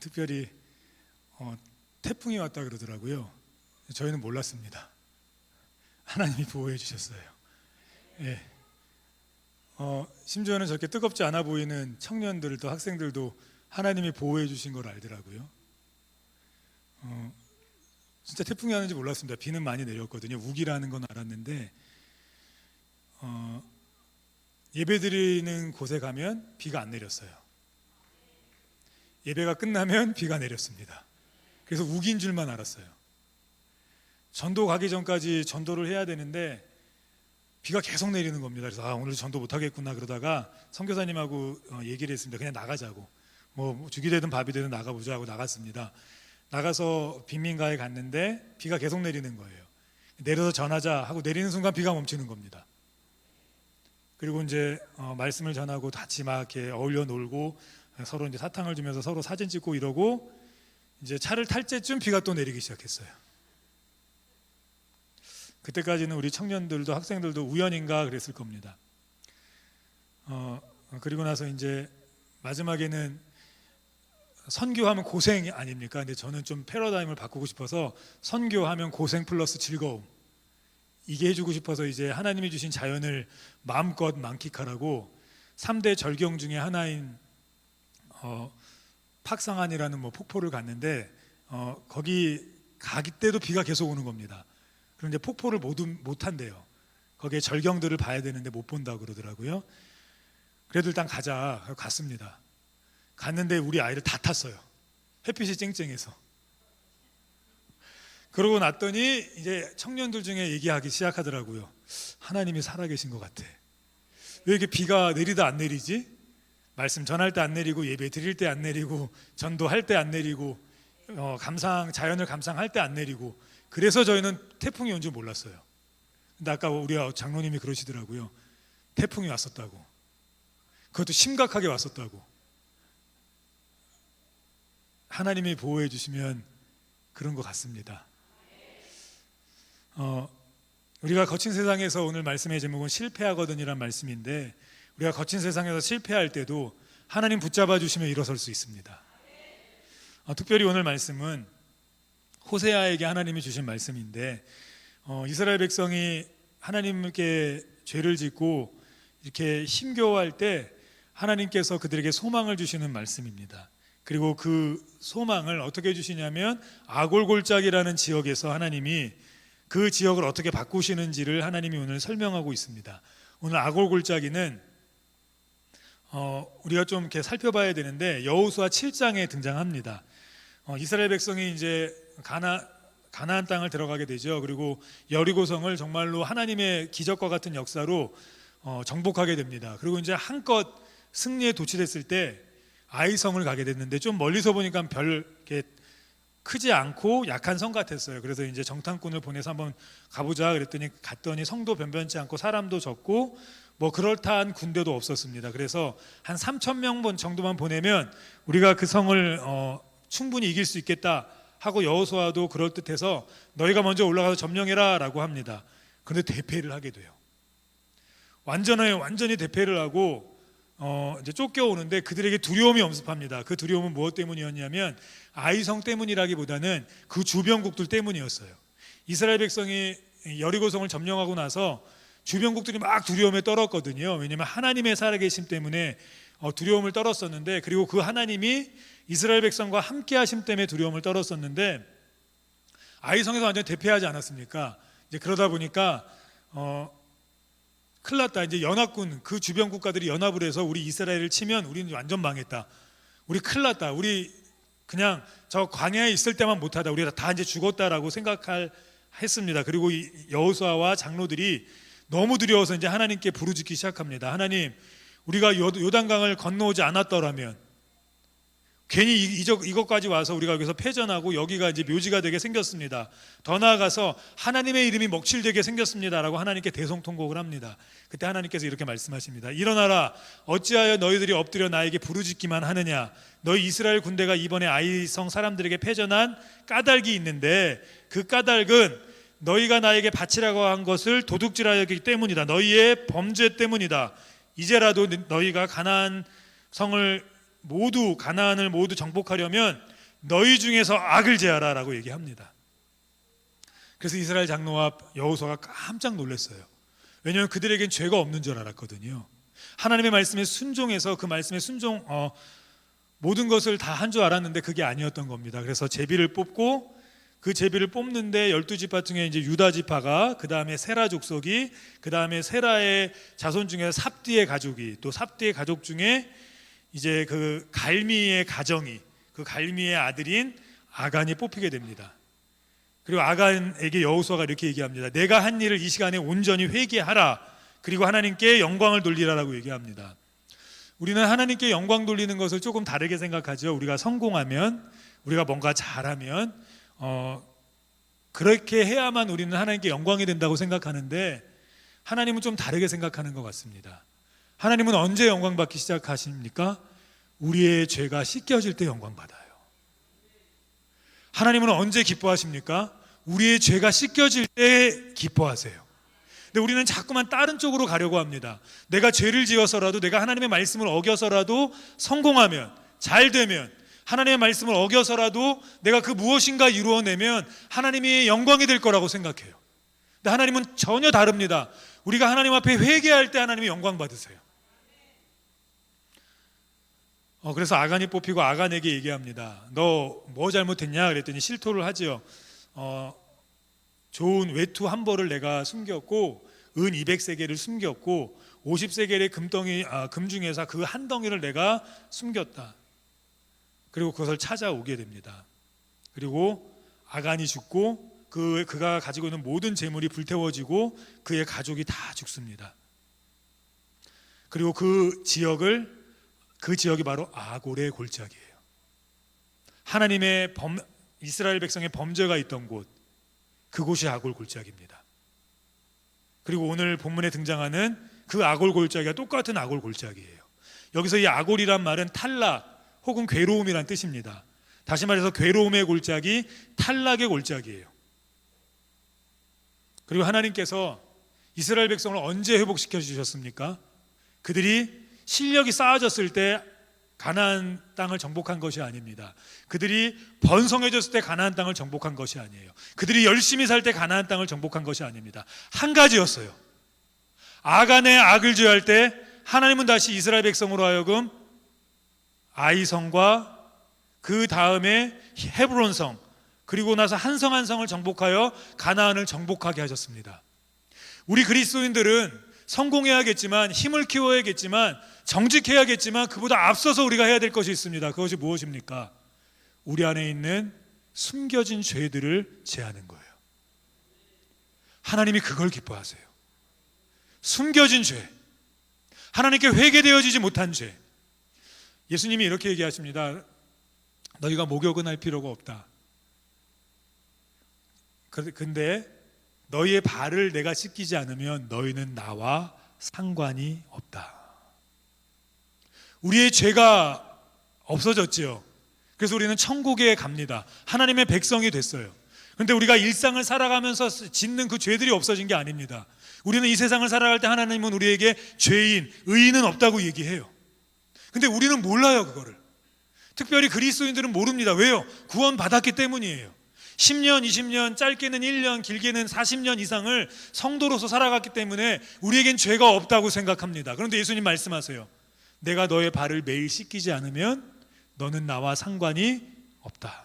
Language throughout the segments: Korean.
특별히 태풍이 왔다 그러더라고요. 저희는 몰랐습니다. 하나님이 보호해 주셨어요. 예. 심지어는 저렇게 뜨겁지 않아 보이는 청년들도 학생들도 하나님이 보호해 주신 걸 알더라고요. 진짜 태풍이 왔는지 몰랐습니다. 비는 많이 내렸거든요. 우기라는 건 알았는데 예배드리는 곳에 가면 비가 안 내렸어요. 예배가 끝나면 비가 내렸습니다. 그래서 우기인 줄만 알았어요. 전도 가기 전까지 전도를 해야 되는데 비가 계속 내리는 겁니다. 그래서 오늘 전도 못하겠구나 그러다가 선교사님하고 얘기를 했습니다. 그냥 나가자고, 뭐 죽이 되든 밥이 되든 나가보자 하고 나갔습니다. 나가서 빈민가에 갔는데 비가 계속 내리는 거예요. 내려서 전하자 하고 내리는 순간 비가 멈추는 겁니다. 그리고 이제 말씀을 전하고 같이 막 이렇게 어울려 놀고 서로 이제 사탕을 주면서 서로 사진 찍고 이러고 이제 차를 탈 때쯤 비가 또 내리기 시작했어요. 그때까지는 우리 청년들도 학생들도 우연인가 그랬을 겁니다. 그리고 나서 이제 마지막에는 선교하면 고생 아닙니까? 근데 저는 좀 패러다임을 바꾸고 싶어서 선교하면 고생 플러스 즐거움, 이게 해주고 싶어서 이제 하나님이 주신 자연을 마음껏 만끽하라고 3대 절경 중에 하나인 팍상안이라는 폭포를 갔는데 거기 가기 때도 비가 계속 오는 겁니다. 그런데 폭포를 못 한대요. 거기에 절경들을 봐야 되는데 못 본다고 그러더라고요. 그래도 일단 가자 하고 갔습니다. 갔는데 우리 아이를 다 탔어요. 햇빛이 쨍쨍해서. 그러고 났더니 이제 청년들 중에 얘기하기 시작하더라고요. 하나님이 살아계신 것 같아. 왜 이렇게 비가 내리다 안 내리지? 말씀 전할 때 안 내리고 예배 드릴 때 안 내리고 전도할 때 안 내리고 자연을 감상할 때 안 내리고, 그래서 저희는 태풍이 온 줄 몰랐어요. 근데 아까 우리 장로님이 그러시더라고요. 태풍이 왔었다고. 그것도 심각하게 왔었다고. 하나님이 보호해 주시면 그런 것 같습니다. 우리가 거친 세상에서, 오늘 말씀의 제목은 실패하거든이란 말씀인데, 우리가 거친 세상에서 실패할 때도 하나님 붙잡아 주시면 일어설 수 있습니다. 특별히 오늘 말씀은 호세아에게 하나님이 주신 말씀인데, 이스라엘 백성이 하나님께 죄를 짓고 이렇게 힘겨워할 때 하나님께서 그들에게 소망을 주시는 말씀입니다. 그리고 그 소망을 어떻게 주시냐면 아골골짜기라는 지역에서 하나님이 그 지역을 어떻게 바꾸시는지를 하나님이 오늘 설명하고 있습니다. 오늘 아골골짜기는 우리가 좀 이렇게 살펴봐야 되는데 여호수아 7장에 등장합니다. 이스라엘 백성이 이제 가나안 땅을 들어가게 되죠. 그리고 여리고성을 정말로 하나님의 기적과 같은 역사로 정복하게 됩니다. 그리고 이제 한껏 승리에 도취됐을 때 아이성을 가게 됐는데, 좀 멀리서 보니까 별 이렇게 크지 않고 약한 성 같았어요. 그래서 이제 정탐꾼을 보내서 한번 가보자 그랬더니 갔더니 성도 변변치 않고 사람도 적고 그럴듯한 군대도 없었습니다. 그래서 한 3,000명 정도만 보내면 우리가 그 성을 충분히 이길 수 있겠다 하고 여호수아도 그럴듯해서 너희가 먼저 올라가서 점령해라 라고 합니다. 그런데 대패를 하게 돼요. 완전히 대패를 하고 이제 쫓겨오는데 그들에게 두려움이 엄습합니다. 그 두려움은 무엇 때문이었냐면 아이성 때문이라기보다는 그 주변국들 때문이었어요. 이스라엘 백성이 여리고성을 점령하고 나서 주변국들이 막 두려움에 떨었거든요. 왜냐하면 하나님의 살아계심 때문에 두려움을 떨었었는데, 그리고 그 하나님이 이스라엘 백성과 함께 하심 때문에 두려움을 떨었었는데, 아이성에서 완전히 대패하지 않았습니까? 이제 그러다 보니까 큰일 났다. 이제 연합군, 그 주변 국가들이 연합을 해서 우리 이스라엘을 치면 우리는 완전 망했다. 우리 큰일 났다. 우리 그냥 저 광야에 있을 때만 못하다. 우리가 다 이제 죽었다라고 생각했습니다. 그리고 여호수아와 장로들이 너무 두려워서 이제 하나님께 부르짖기 시작합니다. 하나님, 우리가 요단강을 건너오지 않았더라면, 괜히 이것까지 와서 우리가 여기서 패전하고 여기가 이제 묘지가 되게 생겼습니다. 더 나아가서 하나님의 이름이 먹칠되게 생겼습니다 라고 하나님께 대성통곡을 합니다. 그때 하나님께서 이렇게 말씀하십니다. 일어나라. 어찌하여 너희들이 엎드려 나에게 부르짖기만 하느냐. 너희 이스라엘 군대가 이번에 아이성 사람들에게 패전한 까닭이 있는데, 그 까닭은 너희가 나에게 바치라고 한 것을 도둑질하였기 때문이다. 너희의 범죄 때문이다. 이제라도 너희가 가나안 성을 모두 가나안을 모두 정복하려면 너희 중에서 악을 제하라라고 얘기합니다. 그래서 이스라엘 장로와 여호수아가 깜짝 놀랐어요. 왜냐하면 그들에겐 죄가 없는 줄 알았거든요. 하나님의 말씀에 순종해서 그 말씀에 모든 것을 다 한 줄 알았는데 그게 아니었던 겁니다. 그래서 제비를 뽑고 그 제비를 뽑는데 12지파 중에 이제 유다 지파가, 그 다음에 세라 족속이, 그 다음에 세라의 자손 중에 삽디의 가족이, 또 삽디의 가족 중에 이제 그 갈미의 가정이, 그 갈미의 아들인 아간이 뽑히게 됩니다. 그리고 아간에게 여호수아가 이렇게 얘기합니다. 내가 한 일을 이 시간에 온전히 회개하라. 그리고 하나님께 영광을 돌리라라고 얘기합니다. 우리는 하나님께 영광 돌리는 것을 조금 다르게 생각하죠. 우리가 성공하면, 우리가 뭔가 잘하면 그렇게 해야만 우리는 하나님께 영광이 된다고 생각하는데, 하나님은 좀 다르게 생각하는 것 같습니다. 하나님은 언제 영광 받기 시작하십니까? 우리의 죄가 씻겨질 때 영광 받아요. 하나님은 언제 기뻐하십니까? 우리의 죄가 씻겨질 때 기뻐하세요. 근데 우리는 자꾸만 다른 쪽으로 가려고 합니다. 내가 죄를 지어서라도, 내가 하나님의 말씀을 어겨서라도 성공하면, 잘 되면, 하나님의 말씀을 어겨서라도 내가 그 무엇인가 이루어내면 하나님이 영광이 될 거라고 생각해요. 근데 하나님은 전혀 다릅니다. 우리가 하나님 앞에 회개할 때 하나님이 영광 받으세요. 그래서 아간이 뽑히고 아간에게 얘기합니다. 너 뭐 잘못했냐? 그랬더니 실토를 하지요. 좋은 외투 한 벌을 내가 숨겼고, 은 200세겔을 숨겼고, 50세겔의 금 중에서 그 한 덩이를 내가 숨겼다. 그리고 그것을 찾아오게 됩니다. 그리고 아간이 죽고 그가 가지고 있는 모든 재물이 불태워지고 그의 가족이 다 죽습니다. 그리고 그 지역이 바로 아골의 골짜기예요. 하나님의 이스라엘 백성의 범죄가 있던 곳, 그곳이 아골 골짜기입니다. 그리고 오늘 본문에 등장하는 그 아골 골짜기가 똑같은 아골 골짜기예요. 여기서 이 아골이란 말은 탈락 혹은 괴로움이란 뜻입니다. 다시 말해서 괴로움의 골짜기, 탈락의 골짜기예요. 그리고 하나님께서 이스라엘 백성을 언제 회복시켜 주셨습니까? 그들이 실력이 쌓아졌을 때 가나안 땅을 정복한 것이 아닙니다. 그들이 번성해졌을 때 가나안 땅을 정복한 것이 아니에요. 그들이 열심히 살 때 가나안 땅을 정복한 것이 아닙니다. 한 가지였어요. 아간의 악을 제할 때 하나님은 다시 이스라엘 백성으로 하여금 아이성과 그 다음에 헤브론성, 그리고 나서 한 성 한 성을 정복하여 가나안을 정복하게 하셨습니다. 우리 그리스도인들은 성공해야겠지만, 힘을 키워야겠지만, 정직해야겠지만, 그보다 앞서서 우리가 해야 될 것이 있습니다. 그것이 무엇입니까? 우리 안에 있는 숨겨진 죄들을 제하는 거예요. 하나님이 그걸 기뻐하세요. 숨겨진 죄, 하나님께 회개되어지지 못한 죄. 예수님이 이렇게 얘기하십니다. 너희가 목욕은 할 필요가 없다. 근데 너희의 발을 내가 씻기지 않으면 너희는 나와 상관이 없다. 우리의 죄가 없어졌지요. 그래서 우리는 천국에 갑니다. 하나님의 백성이 됐어요. 그런데 우리가 일상을 살아가면서 짓는 그 죄들이 없어진 게 아닙니다. 우리는 이 세상을 살아갈 때 하나님은 우리에게 죄인, 의인은 없다고 얘기해요. 근데 우리는 몰라요, 그거를. 특별히 그리스도인들은 모릅니다. 왜요? 구원 받았기 때문이에요. 10년, 20년, 짧게는 1년, 길게는 40년 이상을 성도로서 살아갔기 때문에 우리에겐 죄가 없다고 생각합니다. 그런데 예수님 말씀하세요. 내가 너의 발을 매일 씻기지 않으면 너는 나와 상관이 없다.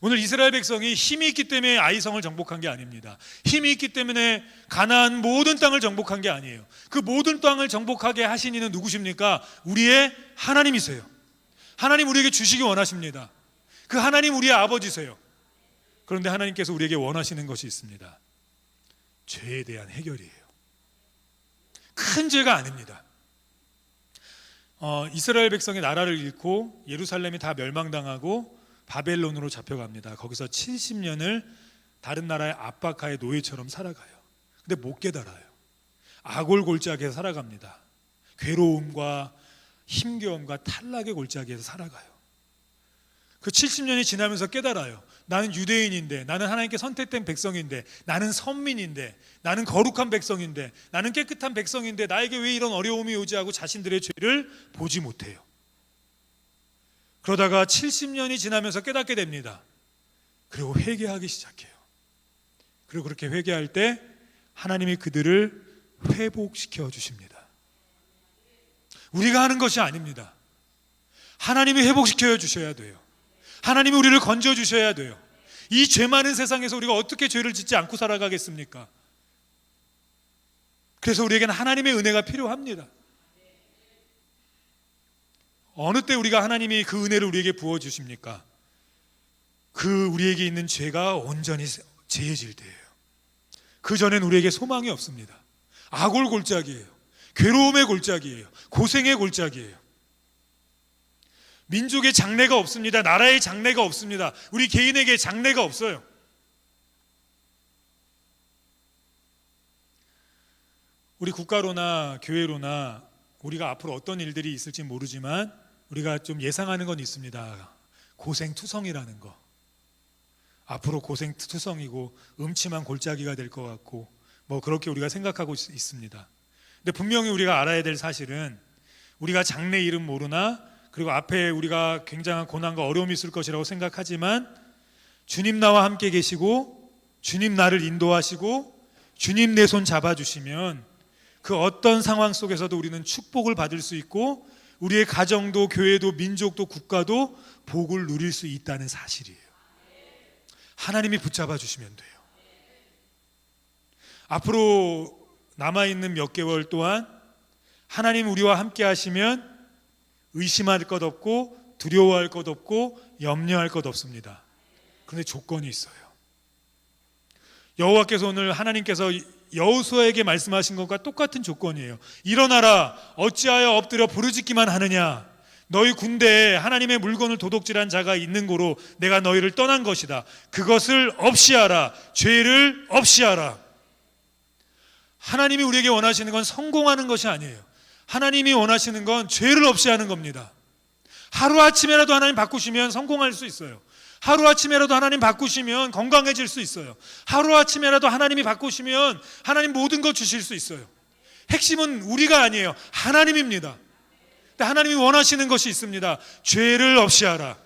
오늘 이스라엘 백성이 힘이 있기 때문에 아이성을 정복한 게 아닙니다. 힘이 있기 때문에 가나안 모든 땅을 정복한 게 아니에요. 그 모든 땅을 정복하게 하신 이는 누구십니까? 우리의 하나님이세요. 하나님 우리에게 주시기 원하십니다. 그 하나님 우리의 아버지세요. 그런데 하나님께서 우리에게 원하시는 것이 있습니다. 죄에 대한 해결이에요. 큰 죄가 아닙니다. 이스라엘 백성이 나라를 잃고 예루살렘이 다 멸망당하고 바벨론으로 잡혀갑니다. 거기서 70년을 다른 나라의 압박하에 노예처럼 살아가요. 근데 못 깨달아요. 아골 골짜기에서 살아갑니다. 괴로움과 힘겨움과 탈락의 골짜기에서 살아가요. 그 70년이 지나면서 깨달아요. 나는 유대인인데, 나는 하나님께 선택된 백성인데, 나는 선민인데, 나는 거룩한 백성인데, 나는 깨끗한 백성인데 나에게 왜 이런 어려움이 오지 하고 자신들의 죄를 보지 못해요. 그러다가 70년이 지나면서 깨닫게 됩니다. 그리고 회개하기 시작해요. 그리고 그렇게 회개할 때 하나님이 그들을 회복시켜 주십니다. 우리가 하는 것이 아닙니다. 하나님이 회복시켜 주셔야 돼요. 하나님이 우리를 건져 주셔야 돼요. 이 죄 많은 세상에서 우리가 어떻게 죄를 짓지 않고 살아가겠습니까? 그래서 우리에게는 하나님의 은혜가 필요합니다. 어느 때 우리가 하나님이 그 은혜를 우리에게 부어주십니까? 그 우리에게 있는 죄가 온전히 제해질 때예요. 그 전엔 우리에게 소망이 없습니다. 악올 골짜기예요. 괴로움의 골짜기예요. 고생의 골짜기예요. 민족의 장래가 없습니다. 나라의 장래가 없습니다. 우리 개인에게 장래가 없어요. 우리 국가로나 교회로나 우리가 앞으로 어떤 일들이 있을지 모르지만 우리가 좀 예상하는 건 있습니다. 고생투성이라는 거. 앞으로 고생투성이고 음침한 골짜기가 될 것 같고 뭐 그렇게 우리가 생각하고 있습니다. 근데 분명히 우리가 알아야 될 사실은 우리가 장래 이름 모르나 그리고 앞에 우리가 굉장한 고난과 어려움이 있을 것이라고 생각하지만 주님 나와 함께 계시고 주님 나를 인도하시고 주님 내 손 잡아주시면 그 어떤 상황 속에서도 우리는 축복을 받을 수 있고 우리의 가정도 교회도 민족도 국가도 복을 누릴 수 있다는 사실이에요. 하나님이 붙잡아 주시면 돼요. 앞으로 남아있는 몇 개월 동안 하나님 우리와 함께 하시면 의심할 것 없고 두려워할 것 없고 염려할 것 없습니다. 그런데 조건이 있어요. 여호와께서 오늘 하나님께서 여호수아에게 말씀하신 것과 똑같은 조건이에요. 일어나라, 어찌하여 엎드려 부르짖기만 하느냐. 너희 군대에 하나님의 물건을 도둑질한 자가 있는 고로 내가 너희를 떠난 것이다. 그것을 없이 하라. 죄를 없이 하라. 하나님이 우리에게 원하시는 건 성공하는 것이 아니에요. 하나님이 원하시는 건 죄를 없이 하는 겁니다. 하루아침에라도 하나님 바꾸시면 성공할 수 있어요. 하루아침에라도 하나님 바꾸시면 건강해질 수 있어요. 하루아침에라도 하나님이 바꾸시면 하나님 모든 것 주실 수 있어요. 핵심은 우리가 아니에요. 하나님입니다. 근데 하나님이 원하시는 것이 있습니다. 죄를 없이 하라.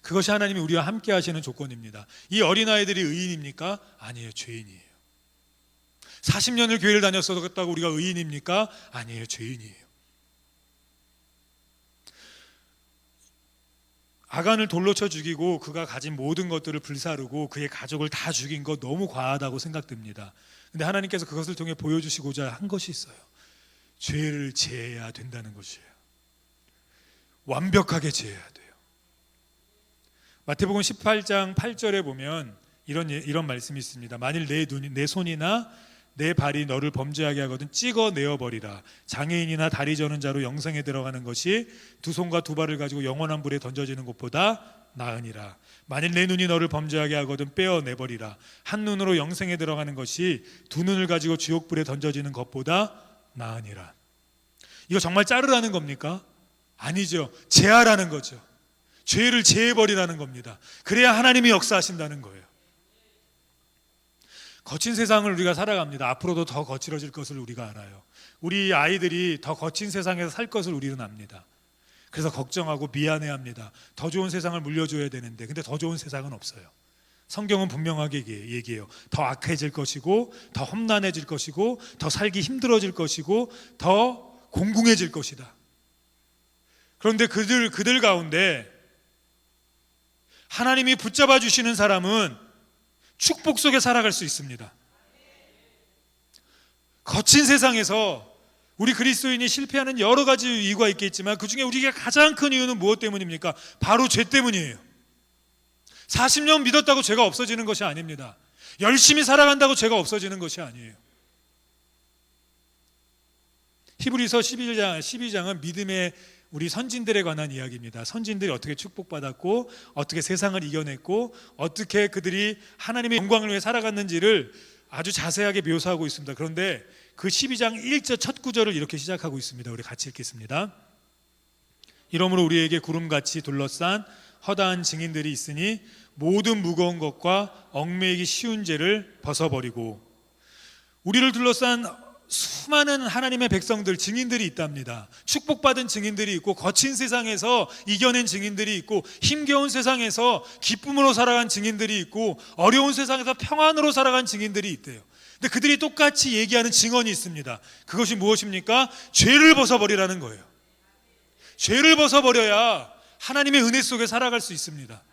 그것이 하나님이 우리와 함께 하시는 조건입니다. 이 어린아이들이 의인입니까? 아니에요. 죄인이에요. 40년을 교회를 다녔었다고 우리가 의인입니까? 아니에요. 죄인이에요. 아간을 돌로 쳐 죽이고 그가 가진 모든 것들을 불사르고 그의 가족을 다 죽인 것 너무 과하다고 생각됩니다. 근데 하나님께서 그것을 통해 보여주시고자 한 것이 있어요. 죄를 제해야 된다는 것이에요. 완벽하게 제해야 돼요. 마태복음 18장 8절에 보면 이런 말씀이 있습니다. 만일 내 손이나 내 발이 너를 범죄하게 하거든 찍어내어 버리라. 장애인이나 다리 저는 자로 영생에 들어가는 것이 두 손과 두 발을 가지고 영원한 불에 던져지는 것보다 나으니라. 만일 내 눈이 너를 범죄하게 하거든 빼어내버리라. 한 눈으로 영생에 들어가는 것이 두 눈을 가지고 지옥불에 던져지는 것보다 나으니라. 이거 정말 자르라는 겁니까? 아니죠. 제하라는 거죠. 죄를 제해버리라는 겁니다. 그래야 하나님이 역사하신다는 거예요. 거친 세상을 우리가 살아갑니다. 앞으로도 더 거칠어질 것을 우리가 알아요. 우리 아이들이 더 거친 세상에서 살 것을 우리는 압니다. 그래서 걱정하고 미안해합니다. 더 좋은 세상을 물려줘야 되는데 근데 더 좋은 세상은 없어요. 성경은 분명하게 얘기해요. 더 악해질 것이고 더 험난해질 것이고 더 살기 힘들어질 것이고 더 공궁해질 것이다. 그런데 그들 가운데 하나님이 붙잡아 주시는 사람은 축복 속에 살아갈 수 있습니다. 거친 세상에서 우리 그리스도인이 실패하는 여러 가지 이유가 있겠지만 그 중에 우리가 가장 큰 이유는 무엇 때문입니까? 바로 죄 때문이에요. 40년 믿었다고 죄가 없어지는 것이 아닙니다. 열심히 살아간다고 죄가 없어지는 것이 아니에요. 히브리서 12장은 믿음의 우리 선진들에 관한 이야기입니다. 선진들이 어떻게 축복받았고 어떻게 세상을 이겨냈고 어떻게 그들이 하나님의 영광을 위해 살아갔는지를 아주 자세하게 묘사하고 있습니다. 그런데 그 12장 1절 첫 구절을 이렇게 시작하고 있습니다. 우리 같이 읽겠습니다. 이러므로 우리에게 구름같이 둘러싼 허다한 증인들이 있으니 모든 무거운 것과 얽매이기 쉬운 죄를 벗어버리고 우리를 둘러싼 수많은 하나님의 백성들, 증인들이 있답니다. 축복받은 증인들이 있고, 거친 세상에서 이겨낸 증인들이 있고, 힘겨운 세상에서 기쁨으로 살아간 증인들이 있고, 어려운 세상에서 평안으로 살아간 증인들이 있대요. 근데 그들이 똑같이 얘기하는 증언이 있습니다. 그것이 무엇입니까? 죄를 벗어버리라는 거예요. 죄를 벗어버려야 하나님의 은혜 속에 살아갈 수 있습니다.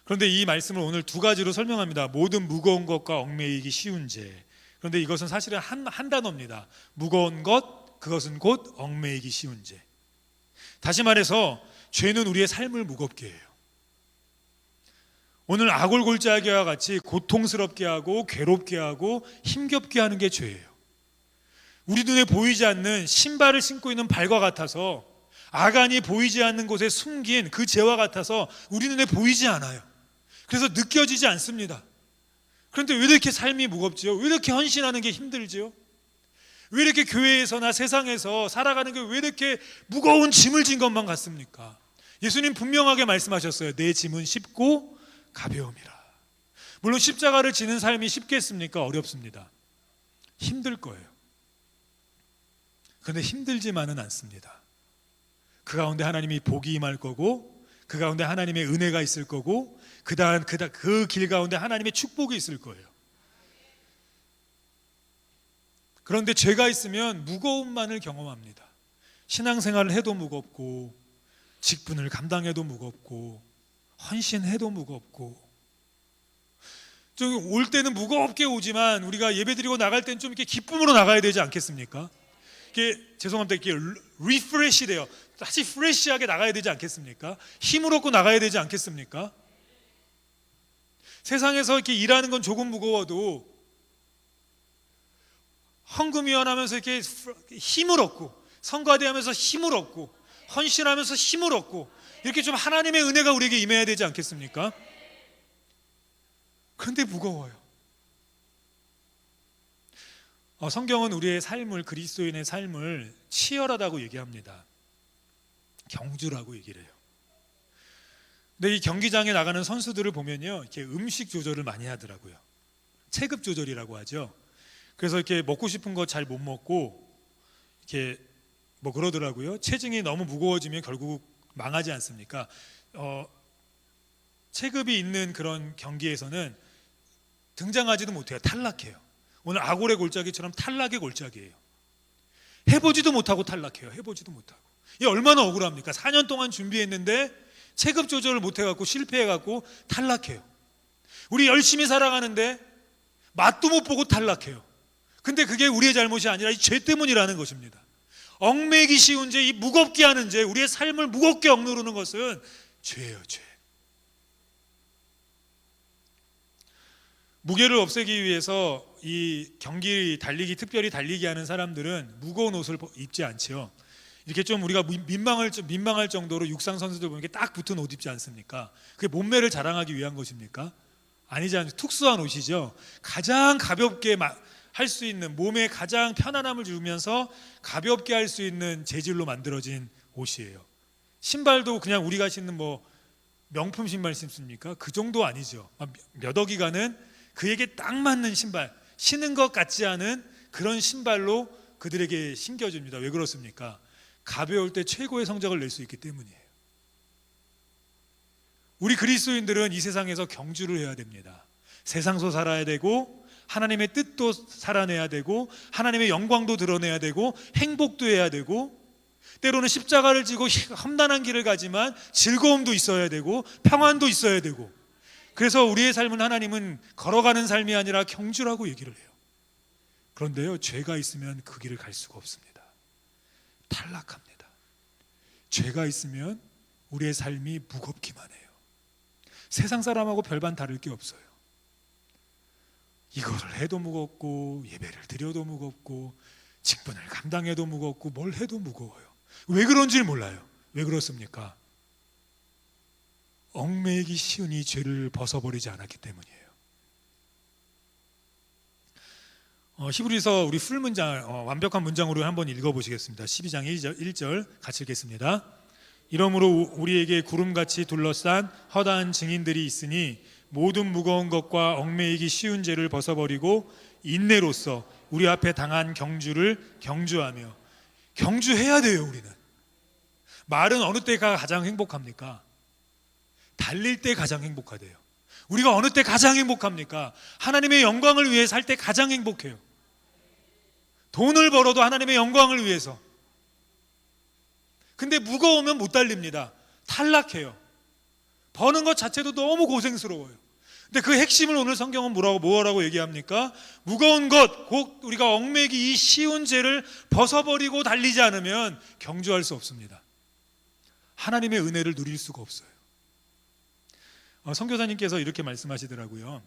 그런데 이 말씀을 오늘 두 가지로 설명합니다. 모든 무거운 것과 얽매이기 쉬운 죄. 그런데 이것은 사실은 한 단어입니다. 무거운 것, 그것은 곧 얽매이기 쉬운 죄. 다시 말해서 죄는 우리의 삶을 무겁게 해요. 오늘 아골골짜기와 같이 고통스럽게 하고 괴롭게 하고 힘겹게 하는 게 죄예요. 우리 눈에 보이지 않는 신발을 신고 있는 발과 같아서, 아간이 보이지 않는 곳에 숨긴 그 죄와 같아서 우리 눈에 보이지 않아요. 그래서 느껴지지 않습니다. 그런데 왜 이렇게 삶이 무겁지요? 왜 이렇게 헌신하는 게 힘들지요? 왜 이렇게 교회에서나 세상에서 살아가는 게 왜 이렇게 무거운 짐을 진 것만 같습니까? 예수님 분명하게 말씀하셨어요. 내 짐은 쉽고 가벼움이라. 물론 십자가를 지는 삶이 쉽겠습니까? 어렵습니다. 힘들 거예요. 그런데 힘들지만은 않습니다. 그 가운데 하나님이 복이 임할 거고, 그 가운데 하나님의 은혜가 있을 거고, 그 길 가운데 하나님의 축복이 있을 거예요. 그런데 죄가 있으면 무거움만을 경험합니다. 신앙생활을 해도 무겁고, 직분을 감당해도 무겁고, 헌신해도 무겁고, 좀 올 때는 무겁게 오지만 우리가 예배드리고 나갈 때는 좀 이렇게 기쁨으로 나가야 되지 않겠습니까? 이게 죄송합니다. 이렇게 리프레시 돼요. 다시 프레시하게 나가야 되지 않겠습니까? 힘을 얻고 나가야 되지 않겠습니까? 세상에서 이렇게 일하는 건 조금 무거워도 헌금위원하면서 이렇게 힘을 얻고, 성가대하면서 힘을 얻고, 헌신하면서 힘을 얻고, 이렇게 좀 하나님의 은혜가 우리에게 임해야 되지 않겠습니까? 그런데 무거워요. 성경은 우리의 삶을, 그리스도인의 삶을 치열하다고 얘기합니다. 경주라고 얘기를 해요. 근데 이 경기장에 나가는 선수들을 보면요, 이렇게 음식 조절을 많이 하더라고요. 체급 조절이라고 하죠. 그래서 이렇게 먹고 싶은 거 잘 못 먹고 이렇게 뭐 그러더라고요. 체중이 너무 무거워지면 결국 망하지 않습니까? 체급이 있는 그런 경기에서는 등장하지도 못해요. 탈락해요. 오늘 아골의 골짜기처럼 탈락의 골짜기예요. 해보지도 못하고 탈락해요. 해보지도 못하고. 이게 얼마나 억울합니까? 4년 동안 준비했는데 체급 조절을 못해갖고 실패해갖고 탈락해요. 우리 열심히 살아가는데 맛도 못 보고 탈락해요. 근데 그게 우리의 잘못이 아니라 이 죄 때문이라는 것입니다. 얽매이기 쉬운 죄, 이 무겁게 하는 죄, 우리의 삶을 무겁게 억누르는 것은 죄예요, 죄. 무게를 없애기 위해서 이 경기 달리기, 특별히 달리기 하는 사람들은 무거운 옷을 입지 않지요. 이렇게 좀 우리가 민망할 정도로 육상 선수들 보면 딱 붙은 옷 입지 않습니까? 그게 몸매를 자랑하기 위한 것입니까? 아니지 않습니까? 특수한 옷이죠. 가장 가볍게 할 수 있는, 몸에 가장 편안함을 주면서 가볍게 할 수 있는 재질로 만들어진 옷이에요. 신발도 그냥 우리가 신는 뭐 명품 신발 신습니까? 그 정도 아니죠. 몇 억이 가는 그에게 딱 맞는 신발, 신은 것 같지 않은 그런 신발로 그들에게 신겨줍니다. 왜 그렇습니까? 가벼울 때 최고의 성적을 낼 수 있기 때문이에요. 우리 그리스도인들은 이 세상에서 경주를 해야 됩니다. 세상소 살아야 되고, 하나님의 뜻도 살아내야 되고, 하나님의 영광도 드러내야 되고, 행복도 해야 되고, 때로는 십자가를 지고 험난한 길을 가지만 즐거움도 있어야 되고, 평안도 있어야 되고, 그래서 우리의 삶은 하나님은 걸어가는 삶이 아니라 경주라고 얘기를 해요. 그런데요, 죄가 있으면 그 길을 갈 수가 없습니다. 탈락합니다. 죄가 있으면 우리의 삶이 무겁기만 해요. 세상 사람하고 별반 다를 게 없어요. 이거를 해도 무겁고, 예배를 드려도 무겁고, 직분을 감당해도 무겁고, 뭘 해도 무거워요. 왜 그런지 몰라요. 왜 그렇습니까? 얽매이기 쉬운 이 죄를 벗어버리지 않았기 때문이에요. 히브리서 우리 풀 문장, 완벽한 문장으로 한번 읽어보시겠습니다. 12장 1절 같이 읽겠습니다. 이러므로 우리에게 구름같이 둘러싼 허다한 증인들이 있으니 모든 무거운 것과 얽매이기 쉬운 죄를 벗어버리고 인내로서 우리 앞에 당한 경주를 경주하며, 경주해야 돼요. 우리는 말은 어느 때가 가장 행복합니까? 달릴 때 가장 행복하대요. 우리가 어느 때 가장 행복합니까? 하나님의 영광을 위해 살 때 가장 행복해요. 돈을 벌어도 하나님의 영광을 위해서. 근데 무거우면 못 달립니다. 탈락해요. 버는 것 자체도 너무 고생스러워요. 근데 그 핵심을 오늘 성경은 뭐라고 얘기합니까? 무거운 것, 곧 우리가 얽매기 이 쉬운 죄를 벗어버리고 달리지 않으면 경주할 수 없습니다. 하나님의 은혜를 누릴 수가 없어요. 선교사님께서 이렇게 말씀하시더라고요.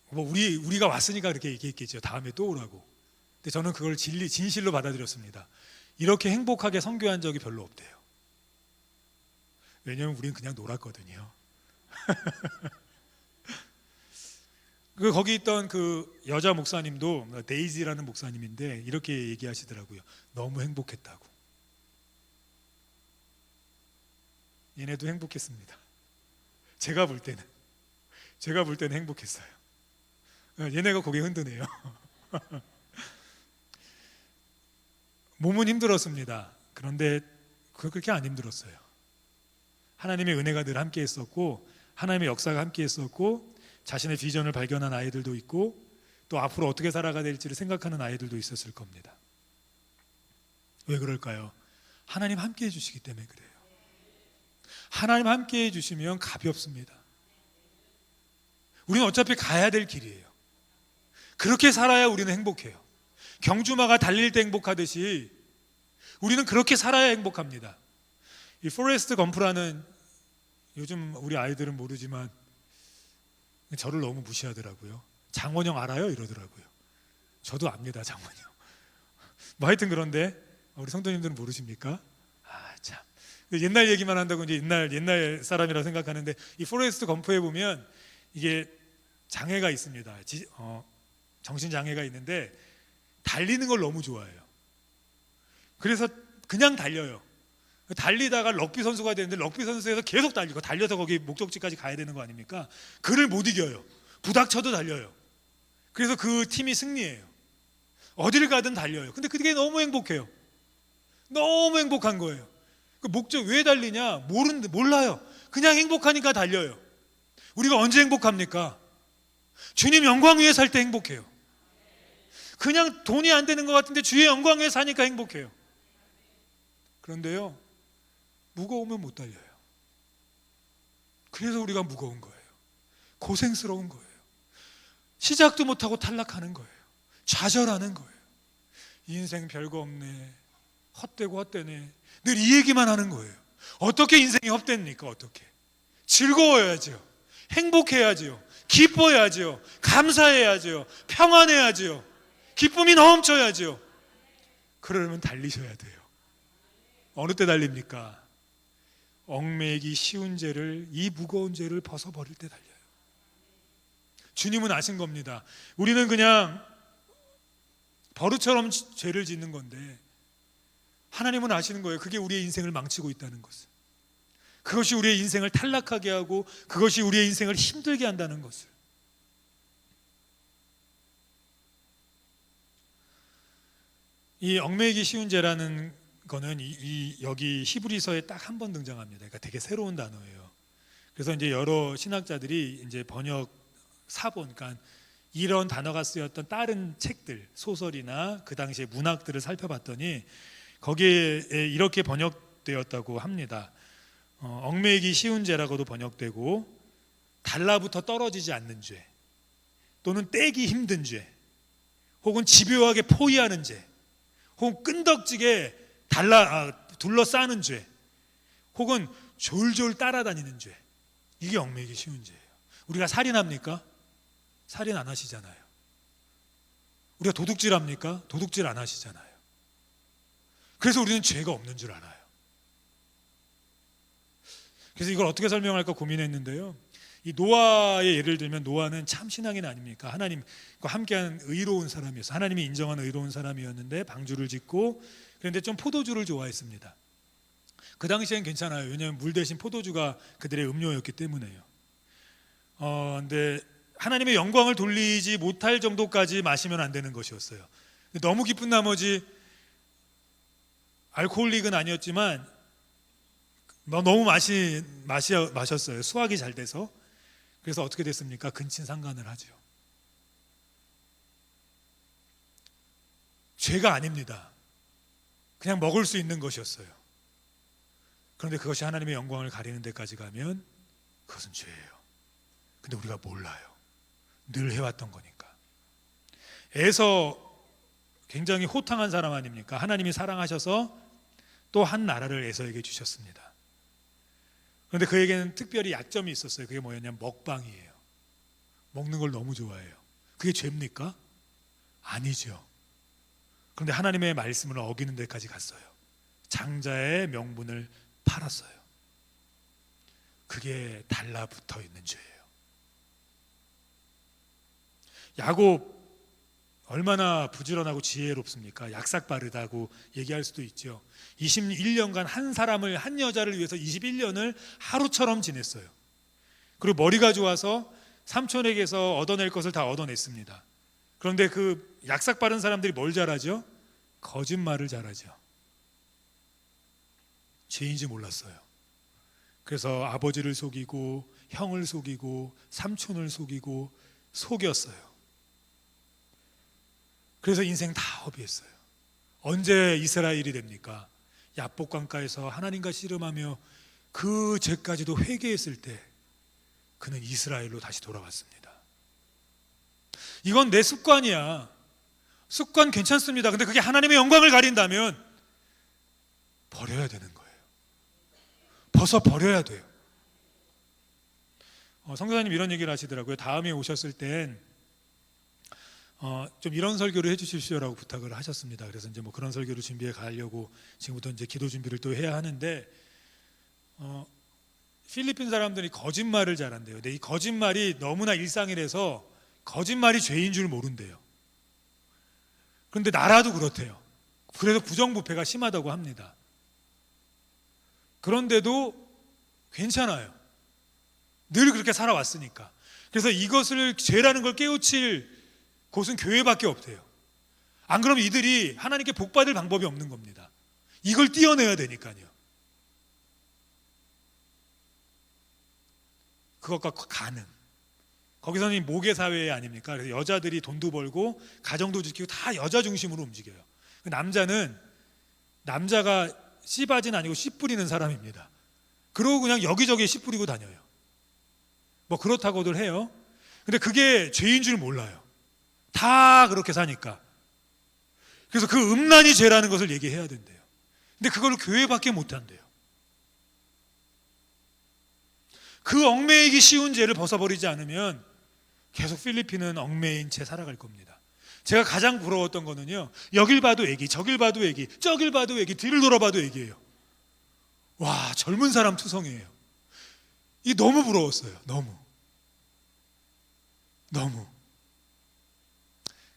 우리가 왔으니까 그렇게 얘기했겠죠. 다음에 또 오라고. 근데 저는 그걸 진실로 받아들였습니다. 이렇게 행복하게 선교한 적이 별로 없대요. 왜냐하면 우리는 그냥 놀았거든요. 거기 있던 그 여자 목사님도 데이지라는 목사님인데 이렇게 얘기하시더라고요. 너무 행복했다고. 얘네도 행복했습니다. 제가 볼 때는 행복했어요. 얘네가 고개 흔드네요. 몸은 힘들었습니다. 그런데 그렇게 안 힘들었어요. 하나님의 은혜가 늘 함께 했었고, 하나님의 역사가 함께 했었고, 자신의 비전을 발견한 아이들도 있고, 또 앞으로 어떻게 살아가야 될지를 생각하는 아이들도 있었을 겁니다. 왜 그럴까요? 하나님 함께 해주시기 때문에 그래요. 하나님 함께 해주시면 값이 없습니다. 우리는 어차피 가야 될 길이에요. 그렇게 살아야 우리는 행복해요. 경주마가 달릴 때 행복하듯이 우리는 그렇게 살아야 행복합니다. 이 포레스트 검프라는, 요즘 우리 아이들은 모르지만 저를 너무 무시하더라고요. 장원영 알아요? 이러더라고요. 저도 압니다, 장원영. 뭐 하여튼 그런데 우리 성도님들은 모르십니까? 참. 옛날 얘기만 한다고 이제 옛날 사람이라 생각하는데, 이 포레스트 검프에 보면 이게 장애가 있습니다. 정신 장애가 있는데 달리는 걸 너무 좋아해요. 그래서 그냥 달려요. 달리다가 럭비 선수가 되는데 럭비 선수에서 계속 달려서 거기 목적지까지 가야 되는 거 아닙니까? 그를 못 이겨요. 부닥쳐도 달려요. 그래서 그 팀이 승리해요. 어디를 가든 달려요. 근데 그게 너무 행복해요. 너무 행복한 거예요. 그 목적 왜 달리냐? 몰라요. 그냥 행복하니까 달려요. 우리가 언제 행복합니까? 주님 영광 위에 살 때 행복해요. 그냥 돈이 안 되는 것 같은데 주의 영광 위에 사니까 행복해요. 그런데요, 무거우면 못 달려요. 그래서 우리가 무거운 거예요. 고생스러운 거예요. 시작도 못하고 탈락하는 거예요. 좌절하는 거예요. 인생 별거 없네, 헛되고 헛되네, 늘 이 얘기만 하는 거예요. 어떻게 인생이 헛됩니까? 어떻게? 즐거워야죠. 행복해야죠. 기뻐야죠. 감사해야죠. 평안해야죠. 기쁨이 넘쳐야죠. 그러려면 달리셔야 돼요. 어느 때 달립니까? 얽매이기 쉬운 죄를, 이 무거운 죄를 벗어버릴 때 달려요. 주님은 아신 겁니다. 우리는 그냥 버릇처럼 죄를 짓는 건데 하나님은 아시는 거예요. 그게 우리의 인생을 망치고 있다는 것을. 그것이 우리의 인생을 탈락하게 하고 그것이 우리의 인생을 힘들게 한다는 것을. 이 얽매이기 쉬운 죄라는 거는 여기 히브리서에 딱 한 번 등장합니다. 그러니까 되게 새로운 단어예요. 그래서 이제 여러 신학자들이 이제 번역 사본, 그러니까 이런 단어가 쓰였던 다른 책들, 소설이나 그 당시의 문학들을 살펴봤더니 거기에 이렇게 번역되었다고 합니다. 얽매이기 쉬운 죄라고도 번역되고, 달라붙어 떨어지지 않는 죄, 또는 떼기 힘든 죄, 혹은 집요하게 포위하는 죄, 혹은 끈덕지게 둘러싸는 죄, 혹은 졸졸 따라다니는 죄. 이게 얽매이기 쉬운 죄예요. 우리가 살인합니까? 살인 안 하시잖아요. 우리가 도둑질합니까? 도둑질 안 하시잖아요. 그래서 우리는 죄가 없는 줄 알아요. 그래서 이걸 어떻게 설명할까 고민했는데요, 이 노아의 예를 들면, 노아는 참 신앙인 아닙니까? 하나님과 함께한 의로운 사람이었어요. 하나님이 인정한 의로운 사람이었는데 방주를 짓고, 그런데 좀 포도주를 좋아했습니다. 그 당시엔 괜찮아요. 왜냐하면 물 대신 포도주가 그들의 음료였기 때문에요. 근데 하나님의 영광을 돌리지 못할 정도까지 마시면 안 되는 것이었어요. 너무 기쁜 나머지 알코올릭은 아니었지만 너무 마셨어요. 수학이 잘 돼서. 그래서 어떻게 됐습니까? 근친상간을 하죠. 죄가 아닙니다. 그냥 먹을 수 있는 것이었어요. 그런데 그것이 하나님의 영광을 가리는 데까지 가면 그것은 죄예요. 근데 우리가 몰라요. 늘 해왔던 거니까. 에서 굉장히 호탕한 사람 아닙니까? 하나님이 사랑하셔서 또 한 나라를 에서에게 주셨습니다. 그런데 그에게는 특별히 약점이 있었어요. 그게 뭐였냐면 먹방이에요. 먹는 걸 너무 좋아해요. 그게 죄입니까? 아니죠. 그런데 하나님의 말씀을 어기는 데까지 갔어요. 장자의 명분을 팔았어요. 그게 달라붙어 있는 죄예요. 야곱 얼마나 부지런하고 지혜롭습니까? 약삭빠르다고 얘기할 수도 있죠. 21년간 한 사람을, 한 여자를 위해서 21년을 하루처럼 지냈어요. 그리고 머리가 좋아서 삼촌에게서 얻어낼 것을 다 얻어냈습니다. 그런데 그 약삭빠른 사람들이 뭘 잘하죠? 거짓말을 잘하죠. 죄인지 몰랐어요. 그래서 아버지를 속이고 형을 속이고 삼촌을 속이고 속였어요. 그래서 인생 다 허비했어요. 언제 이스라엘이 됩니까? 야복강가에서 하나님과 씨름하며 그 죄까지도 회개했을 때 그는 이스라엘로 다시 돌아왔습니다. 이건 내 습관이야. 습관 괜찮습니다. 근데 그게 하나님의 영광을 가린다면 버려야 되는 거예요. 벗어버려야 돼요. 성교사님 이런 얘기를 하시더라고요. 다음에 오셨을 땐 좀 이런 설교를 해주십시오라고 부탁을 하셨습니다. 그래서 이제 뭐 그런 설교를 준비해 가려고 지금부터 이제 기도 준비를 또 해야 하는데, 필리핀 사람들이 거짓말을 잘한대요. 근데 이 거짓말이 너무나 일상이라서 거짓말이 죄인 줄 모른대요. 그런데 나라도 그렇대요. 그래서 부정부패가 심하다고 합니다. 그런데도 괜찮아요. 늘 그렇게 살아왔으니까. 그래서 이것을 죄라는 걸 깨우칠 곳은 교회밖에 없대요. 안 그러면 이들이 하나님께 복받을 방법이 없는 겁니다. 이걸 띄어내야 되니까요. 그것과 가능. 거기서는 모계사회 아닙니까? 그래서 여자들이 돈도 벌고 가정도 지키고 다 여자 중심으로 움직여요. 남자가 씨바지는 아니고 씨 뿌리는 사람입니다. 그러고 그냥 여기저기에 씨 뿌리고 다녀요. 뭐 그렇다고들 해요. 근데 그게 죄인 줄 몰라요. 다 그렇게 사니까. 그래서 그 음란이 죄라는 것을 얘기해야 된대요. 근데 그걸 교회밖에 못한대요. 그 얽매이기 쉬운 죄를 벗어버리지 않으면 계속 필리핀은 얽매인 채 살아갈 겁니다. 제가 가장 부러웠던 거는요, 여길 봐도 애기, 저길 봐도 애기, 저길 봐도 애기, 뒤를 돌아봐도 애기예요. 와, 젊은 사람 투성이에요. 이게 너무 부러웠어요. 너무.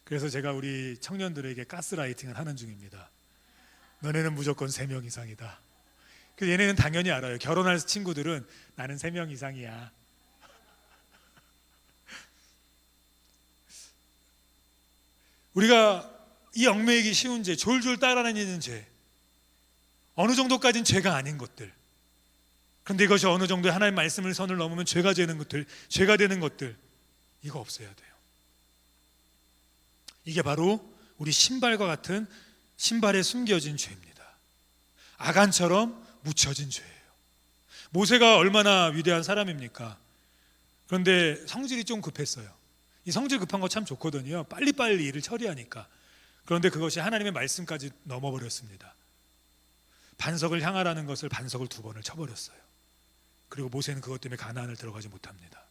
그래서 제가 우리 청년들에게 가스라이팅을 하는 중입니다. 너네는 무조건 3명 이상이다. 그래서 얘네는 당연히 알아요. 결혼할 친구들은 나는 3명 이상이야. 우리가 이 얽매이기 쉬운 죄, 졸졸 따라다니는 죄, 어느 정도까지는 죄가 아닌 것들, 그런데 이것이 어느 정도의 하나님의 말씀을 선을 넘으면 죄가 되는 것들, 이거 없애야 돼요. 이게 바로 우리 신발과 같은 신발에 숨겨진 죄입니다. 아간처럼 묻혀진 죄예요. 모세가 얼마나 위대한 사람입니까? 그런데 성질이 좀 급했어요. 이 성질 급한 거 참 좋거든요. 빨리빨리 일을 처리하니까. 그런데 그것이 하나님의 말씀까지 넘어버렸습니다. 반석을 향하라는 것을 반석을 2번을 쳐버렸어요. 그리고 모세는 그것 때문에 가나안을 들어가지 못합니다.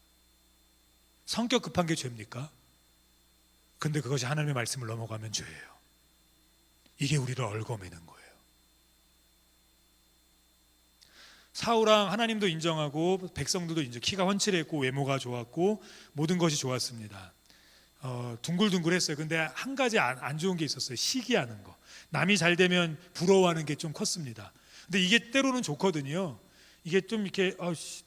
성격 급한 게 죄입니까? 근데 그것이 하나님의 말씀을 넘어가면 죄예요. 이게 우리를 얽어매는 거예요. 사울왕 하나님도 인정하고 백성들도 인정, 키가 훤칠했고 외모가 좋았고 모든 것이 좋았습니다. 둥글둥글했어요. 근데 한 가지 안 좋은 게 있었어요. 시기하는 거. 남이 잘 되면 부러워하는 게 좀 컸습니다. 근데 이게 때로는 좋거든요. 이게 좀 이렇게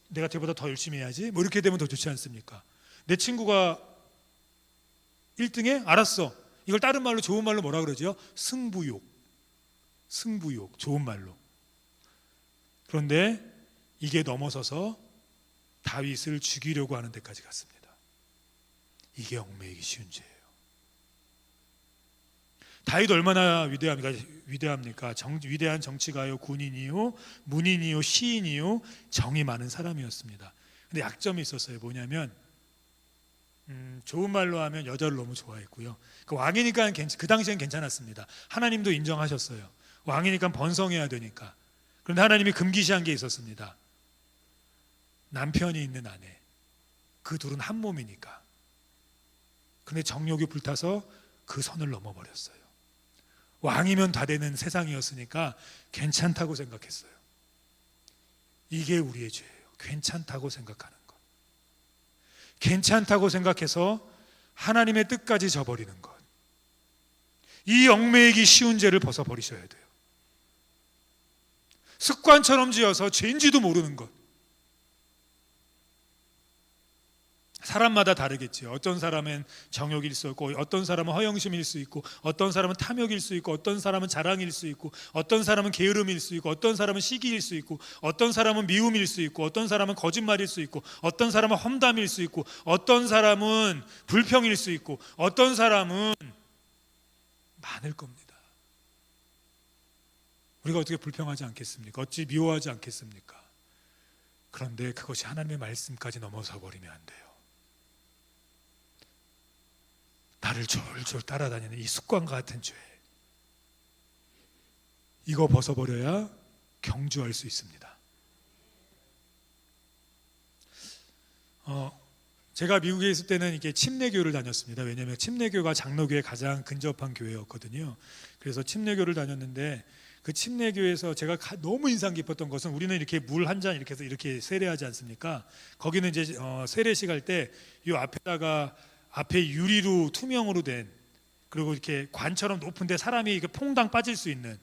내가 쟤보다 더 열심히 해야지 뭐 이렇게 되면 더 좋지 않습니까? 내 친구가 1등해? 알았어. 이걸 다른 말로 좋은 말로 뭐라 그러죠? 승부욕. 승부욕, 좋은 말로. 그런데 이게 넘어서서 다윗을 죽이려고 하는 데까지 갔습니다. 이게 얽매이기 쉬운 죄예요. 다윗 얼마나 위대합니까? 위대한 정치가요, 군인이요, 문인이요, 시인이요, 정이 많은 사람이었습니다. 근데 약점이 있었어요. 뭐냐면 좋은 말로 하면 여자를 너무 좋아했고요. 그 왕이니까 그 당시엔 괜찮았습니다. 하나님도 인정하셨어요. 왕이니까 번성해야 되니까. 그런데 하나님이 금기시한 게 있었습니다. 남편이 있는 아내, 그 둘은 한 몸이니까. 근데 정욕이 불타서 그 선을 넘어버렸어요. 왕이면 다 되는 세상이었으니까 괜찮다고 생각했어요. 이게 우리의 죄예요. 괜찮다고 생각하는 것. 괜찮다고 생각해서 하나님의 뜻까지 저버리는 것. 이 얽매이기 쉬운 죄를 벗어버리셔야 돼요. 습관처럼 지어서 죄인지도 모르는 것. 사람마다 다르겠지요. 어떤 사람은 정욕일 수 있고, 어떤 사람은 허영심일 수 있고, 어떤 사람은 탐욕일 수 있고, 어떤 사람은 자랑일 수 있고, 어떤 사람은 게으름일 수 있고, 어떤 사람은 시기일 수 있고, 어떤 사람은 미움일 수 있고, 어떤 사람은 거짓말일 수 있고, 어떤 사람은 험담일 수 있고, 어떤 사람은 불평일 수 있고, 어떤 사람은 많을 겁니다. 우리가 어떻게 불평하지 않겠습니까? 어찌 미워하지 않겠습니까? 그런데 그것이 하나님의 말씀까지 넘어서 버리면 안 돼요. 나를 졸졸 따라다니는 이 습관과 같은 죄, 이거 벗어버려야 경주할 수 있습니다. 제가 미국에 있을 때는 이게 침례교를 다녔습니다. 왜냐하면 침례교가 장로교에 가장 근접한 교회였거든요. 그래서 침례교를 다녔는데 그 침례교에서 제가 너무 인상 깊었던 것은, 우리는 이렇게 물 한 잔 이렇게 해서 이렇게 세례하지 않습니까? 거기는 이제 세례식 할 때 이 앞에다가 앞에 유리로 투명으로 된, 그리고 이렇게 관처럼 높은데 사람이 이렇게 퐁당 빠질 수 있는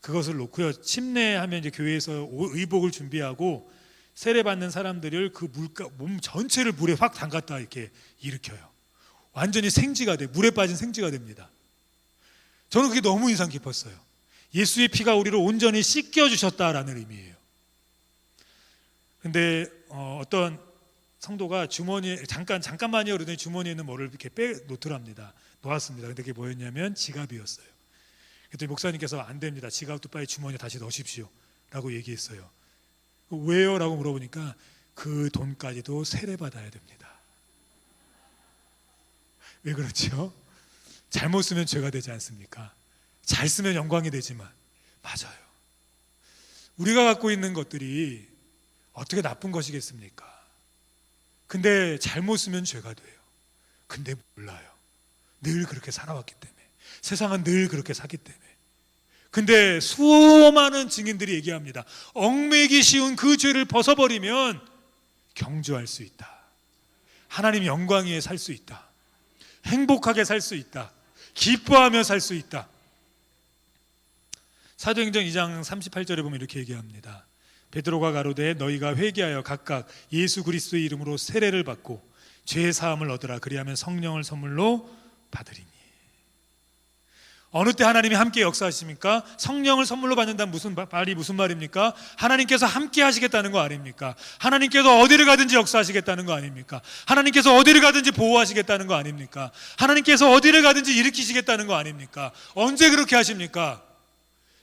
그것을 놓고요. 침례하면 이제 교회에서 의복을 준비하고 세례 받는 사람들을 그 몸 전체를 물에 확 담갔다 이렇게 일으켜요. 완전히 생지가 돼, 물에 빠진 생지가 됩니다. 저는 그게 너무 인상 깊었어요. 예수의 피가 우리를 온전히 씻겨 주셨다라는 의미예요. 근데 어떤 성도가 주머니에 잠깐만요 그러더니 주머니에 있는 뭐를 이렇게 놓더랍니다. 놓았습니다. 근데 그게 뭐였냐면 지갑이었어요. 그랬더니 목사님께서 안 됩니다. 지갑도 빨리 주머니에 다시 넣으십시오 라고 얘기했어요. 왜요? 라고 물어보니까 그 돈까지도 세례받아야 됩니다. 왜 그렇죠? 잘못 쓰면 죄가 되지 않습니까? 잘 쓰면 영광이 되지만. 맞아요. 우리가 갖고 있는 것들이 어떻게 나쁜 것이겠습니까? 근데 잘못 쓰면 죄가 돼요. 근데 몰라요. 늘 그렇게 살아왔기 때문에. 세상은 늘 그렇게 사기 때문에. 근데 수많은 증인들이 얘기합니다. 얽매이기 쉬운 그 죄를 벗어버리면 경주할 수 있다. 하나님 영광 위에 살 수 있다. 행복하게 살 수 있다. 기뻐하며 살 수 있다. 사도행전 2장 38절에 보면 이렇게 얘기합니다. 베드로가 가로되 너희가 회개하여 각각 예수 그리스도의 이름으로 세례를 받고 죄 사함을 얻으라. 그리하면 성령을 선물로 받으리니. 어느 때 하나님이 함께 역사하십니까? 성령을 선물로 받는다는 무슨 말입니까? 하나님께서 함께 하시겠다는 거 아닙니까? 하나님께서 어디를 가든지 역사하시겠다는 거 아닙니까? 하나님께서 어디를 가든지 보호하시겠다는 거 아닙니까? 하나님께서 어디를 가든지 일으키시겠다는 거 아닙니까? 언제 그렇게 하십니까?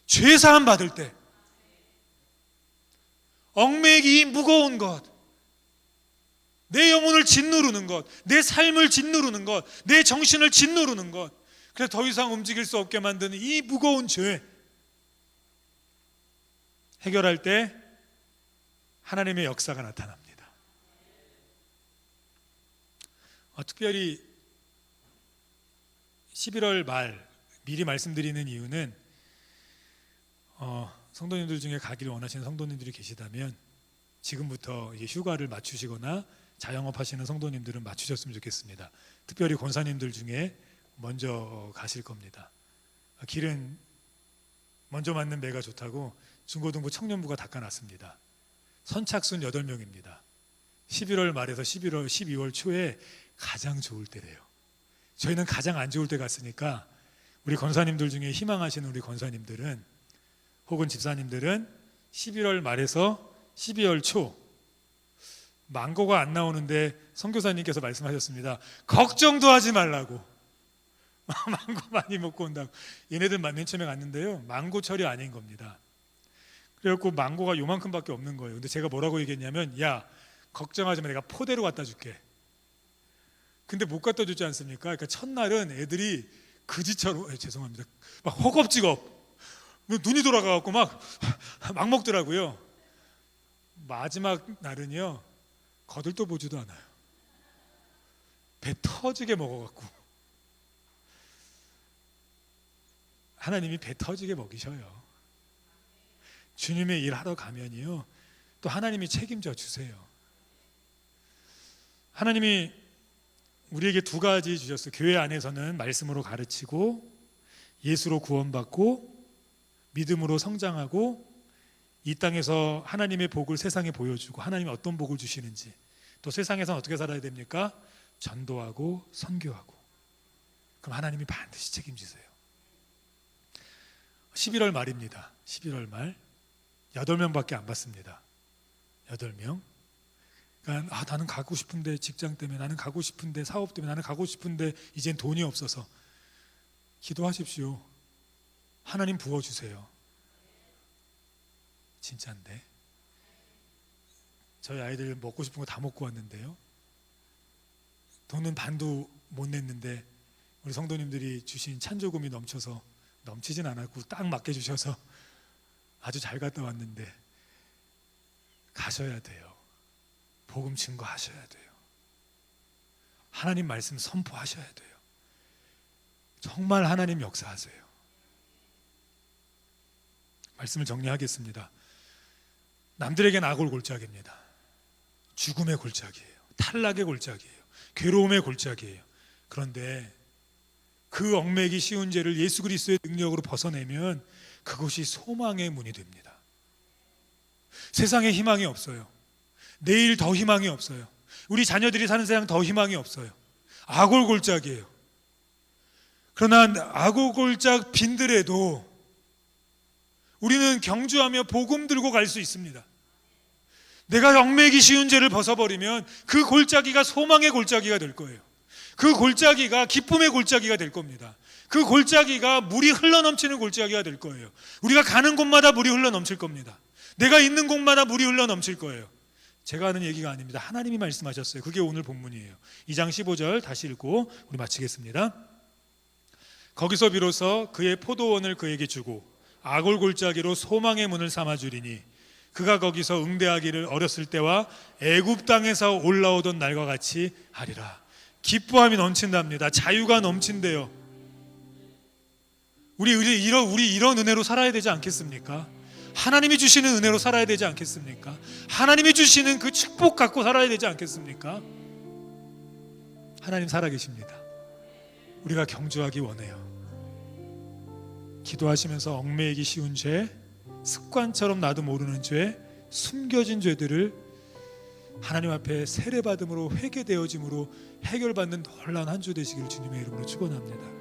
죄 사함 받을 때. 얽매이기 무거운 것, 내 영혼을 짓누르는 것, 내 삶을 짓누르는 것, 내 정신을 짓누르는 것, 그래서 더 이상 움직일 수 없게 만드는 이 무거운 죄 해결할 때 하나님의 역사가 나타납니다. 특별히 11월 말 미리 말씀드리는 이유는 성도님들 중에 가기를 원하시는 성도님들이 계시다면 지금부터 휴가를 맞추시거나 자영업 하시는 성도님들은 맞추셨으면 좋겠습니다. 특별히 권사님들 중에 먼저 가실 겁니다. 길은 먼저 맞는 배가 좋다고 중고등부 청년부가 닦아놨습니다. 선착순 8명입니다. 11월 말에서 12월 초에 가장 좋을 때래요. 저희는 가장 안 좋을 때 갔으니까 우리 권사님들 중에 희망하시는 우리 권사님들은 혹은 집사님들은 11월 말에서 12월 초 망고가 안 나오는데 선교사님께서 말씀하셨습니다. 걱정도 하지 말라고. 망고 많이 먹고 온다고. 얘네들 맨 처음에 갔는데요, 망고철이 아닌 겁니다. 그래갖고 망고가 요만큼밖에 없는 거예요. 근데 제가 뭐라고 얘기했냐면, 야, 걱정하지 마, 내가 포대로 갖다 줄게. 근데 못 갖다 주지 않습니까? 그러니까 첫날은 애들이 그지처럼, 죄송합니다, 막 허겁지겁 눈이 돌아가갖고 막 먹더라고요. 마지막 날은요, 거들떠 보지도 않아요. 배 터지게 먹어갖고. 하나님이 배 터지게 먹이셔요. 주님의 일 하러 가면요, 또 하나님이 책임져 주세요. 하나님이 우리에게 두 가지 주셨어요. 교회 안에서는 말씀으로 가르치고, 예수로 구원받고, 믿음으로 성장하고, 이 땅에서 하나님의 복을 세상에 보여주고, 하나님이 어떤 복을 주시는지, 또 세상에서는 어떻게 살아야 됩니까? 전도하고 선교하고. 그럼 하나님이 반드시 책임지세요. 11월 말입니다. 11월 말 8명밖에 안 받습니다. 8명. 그러니까 나는 가고 싶은데 직장 때문에, 나는 가고 싶은데 사업 때문에, 나는 가고 싶은데 이젠 돈이 없어서. 기도하십시오. 하나님 부어주세요. 진짜인데. 저희 아이들 먹고 싶은 거 다 먹고 왔는데요, 돈은 반도 못 냈는데 우리 성도님들이 주신 찬조금이 넘치진 않았고 딱 맞게 주셔서 아주 잘 갔다 왔는데, 가셔야 돼요. 복음 증거하셔야 돼요. 하나님 말씀 선포하셔야 돼요. 정말 하나님 역사하세요. 말씀을 정리하겠습니다. 남들에게는 악을 골짜기입니다. 죽음의 골짜기예요. 탈락의 골짜기예요. 괴로움의 골짜기예요. 그런데 그 얽매기 쉬운 죄를 예수 그리스도의 능력으로 벗어내면 그것이 소망의 문이 됩니다. 세상에 희망이 없어요. 내일 더 희망이 없어요. 우리 자녀들이 사는 세상 더 희망이 없어요. 악골골짝이에요. 그러나 악골골짝 빈들에도 우리는 경주하며 복음 들고 갈 수 있습니다. 내가 얽매기 쉬운 죄를 벗어버리면 그 골짜기가 소망의 골짜기가 될 거예요. 그 골짜기가 기쁨의 골짜기가 될 겁니다. 그 골짜기가 물이 흘러넘치는 골짜기가 될 거예요. 우리가 가는 곳마다 물이 흘러넘칠 겁니다. 내가 있는 곳마다 물이 흘러넘칠 거예요. 제가 하는 얘기가 아닙니다. 하나님이 말씀하셨어요. 그게 오늘 본문이에요. 2장 15절 다시 읽고 우리 마치겠습니다. 거기서 비로소 그의 포도원을 그에게 주고 아골 골짜기로 소망의 문을 삼아 주리니 그가 거기서 응대하기를 어렸을 때와 애굽 땅에서 올라오던 날과 같이 하리라. 기뻐함이 넘친답니다. 자유가 넘친대요. 우리 이런 은혜로 살아야 되지 않겠습니까? 하나님이 주시는 은혜로 살아야 되지 않겠습니까? 하나님이 주시는 그 축복 갖고 살아야 되지 않겠습니까? 하나님 살아계십니다. 우리가 경주하기 원해요. 기도하시면서 얽매이기 쉬운 죄, 습관처럼 나도 모르는 죄, 숨겨진 죄들을 하나님 앞에 세례받음으로 회개되어짐으로 해결받는 놀라운 한 주 되시기를 주님의 이름으로 축원합니다.